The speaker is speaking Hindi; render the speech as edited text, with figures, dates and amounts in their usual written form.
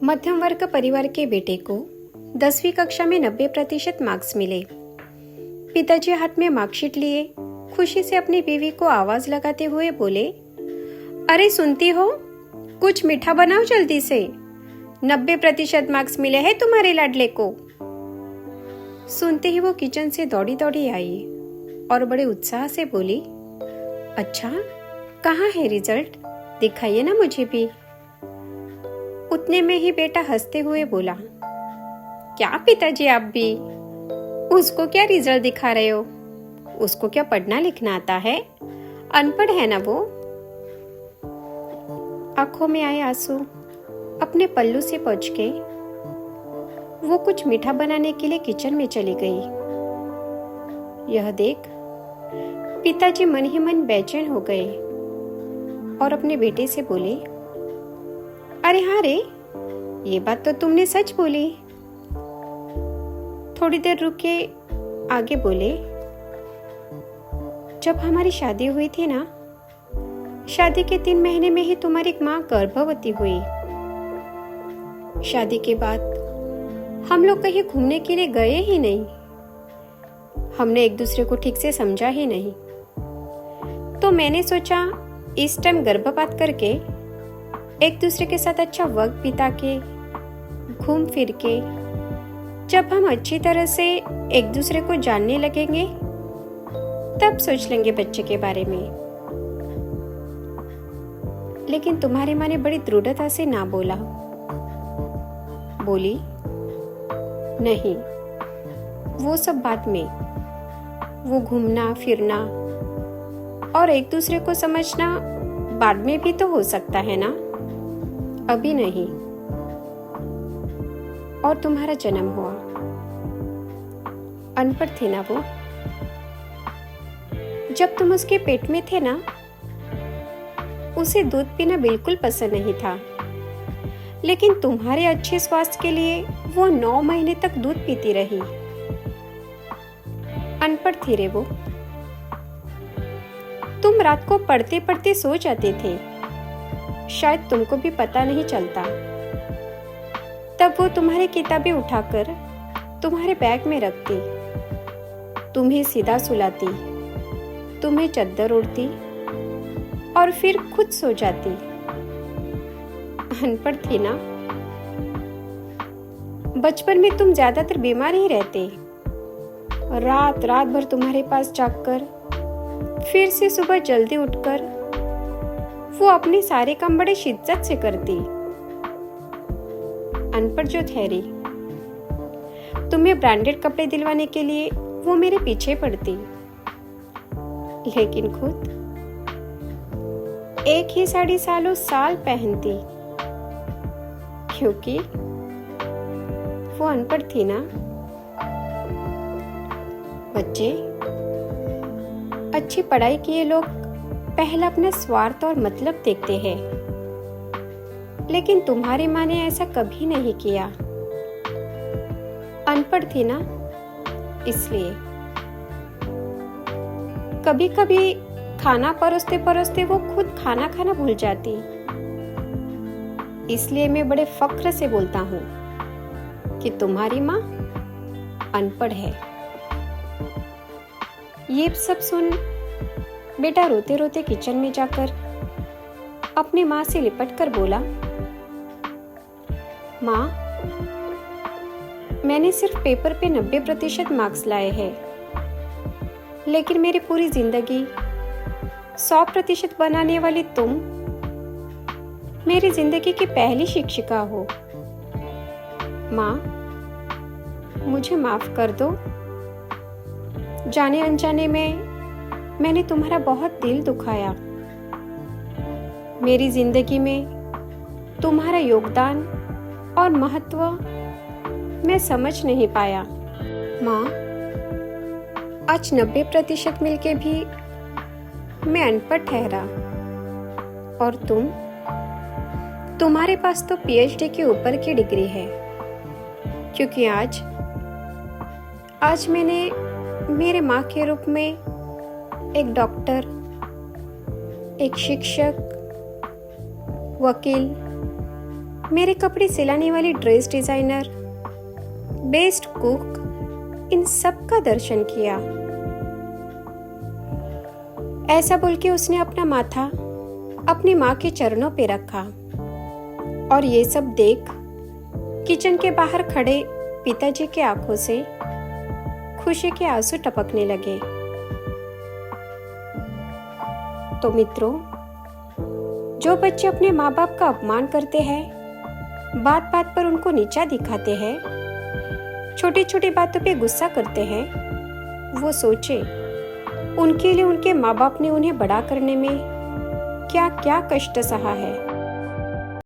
मध्यम वर्ग परिवार के बेटे को 10वीं कक्षा में 90% मार्क्स मिले। पिताजी हाथ में मार्कशीट लिए खुशी से अपनी बीवी को आवाज लगाते हुए बोले, अरे सुनती हो, कुछ मीठा बनाओ जल्दी से, 90% मार्क्स मिले हैं तुम्हारे लाडले को। सुनते ही वो किचन से दौड़ी दौड़ी आई और बड़े उत्साह से बोली, अच्छा कहाँ है रिजल्ट, दिखाइए ना मुझे भी। उतने में ही बेटा हंसते हुए बोला, क्या पिताजी आप भी, उसको क्या रिजल्ट दिखा रहे हो, उसको क्या पढ़ना लिखना आता है, अनपढ़ है ना वो। आंखों में आए आंसू अपने पल्लू से पोंछ के वो कुछ मीठा बनाने के लिए किचन में चली गई। यह देख पिताजी मन ही मन बेचैन हो गए और अपने बेटे से बोले, अरे हाँ रे, ये बात तो तुमने सच बोली। थोड़ी देर रुके आगे बोले, जब हमारी शादी हुई थी ना, शादी के 3 महीने में ही तुम्हारी माँ गर्भवती हुई। शादी के बाद हम लोग कहीं घूमने के लिए गए ही नहीं। हमने एक दूसरे को ठीक से समझा ही नहीं। तो मैंने सोचा इस टाइम गर्भपात करके एक दूसरे के साथ अच्छा वक्त बिता के, घूम फिर के, जब हम अच्छी तरह से एक दूसरे को जानने लगेंगे तब सोच लेंगे बच्चे के बारे में। लेकिन तुम्हारी माँ ने बड़ी दृढ़ता से ना बोला। बोली, नहीं, वो सब बाद में, वो घूमना फिरना और एक दूसरे को समझना बाद में भी तो हो सकता है ना, अभी नहीं। और तुम्हारा जन्म हुआ, अनपढ़ थे ना वो, जब तुम उसके पेट में थे ना, उसे दूध पीना बिल्कुल पसंद नहीं था। लेकिन तुम्हारे अच्छे स्वास्थ्य के लिए वो 9 महीने तक दूध पीती रही। अनपढ़ थी रे वो। तुम रात को पढ़ते पढ़ते सो जाते थे, शायद तुमको भी पता नहीं चलता। तब वो तुम्हारी किताबें उठाकर तुम्हारे बैग में रखती, तुम्हें सीधा सुलाती, तुम्हें चद्दर ओढ़ती और फिर खुद सो जाती। अनपढ़ थी ना। बचपन में तुम ज्यादातर बीमार ही रहते। रात रात भर तुम्हारे पास जागकर फिर से सुबह जल्दी उठकर वो अपने सारे काम बड़े शिद्दत से करती। अनपढ़ जो ठहरी, तुम्हें ब्रांडेड कपड़े दिलवाने के लिए वो मेरे पीछे पड़ती, लेकिन खुद एक ही साड़ी सालों साल पहनती, क्योंकि वो अनपढ़ थी ना। बच्चे, अच्छी पढ़ाई किए लोग पहला अपना स्वार्थ और मतलब देखते हैं, लेकिन तुम्हारी माँ ने ऐसा कभी नहीं किया। अनपढ़ थी ना, इसलिए कभी कभी खाना परोसते परोसते वो खुद खाना खाना भूल जाती। इसलिए मैं बड़े फख्र से बोलता हूँ कि तुम्हारी माँ अनपढ़ है। ये सब सुन बेटा रोते रोते किचन में जाकर अपनी माँ से लिपट कर बोला, माँ, मैंने सिर्फ पेपर पे 90% मार्क्स लाए हैं, लेकिन मेरी पूरी जिंदगी 100% बनाने वाली तुम मेरी जिंदगी की पहली शिक्षिका हो। माँ, मुझे माफ कर दो। जाने अनजाने में मैंने तुम्हारा बहुत दिल दुखाया। मेरी जिंदगी में तुम्हारा योगदान और महत्व मैं समझ नहीं पाया। माँ, आज 90% मिलके भी मैं अनपढ़ ठहरा, और तुम्हारे पास तो PhD के ऊपर की डिग्री है, क्योंकि आज मैंने मेरे माँ के रूप में एक डॉक्टर, एक शिक्षक, वकील मेरे कपड़े सिलाने वाली ड्रेस डिजाइनर, बेस्ट कुक, इन सब का दर्शन किया। ऐसा बोल के उसने अपना माथा अपनी माँ के चरणों पे रखा और ये सब देख किचन के बाहर खड़े पिताजी के आंखों से खुशी के आंसू टपकने लगे। तो मित्रों, जो बच्चे अपने माँ बाप का अपमान करते हैं, बात बात पर उनको नीचा दिखाते हैं, छोटी छोटी बातों पे गुस्सा करते हैं, वो सोचे उनके लिए उनके माँ बाप ने उन्हें बड़ा करने में क्या क्या कष्ट सहा है।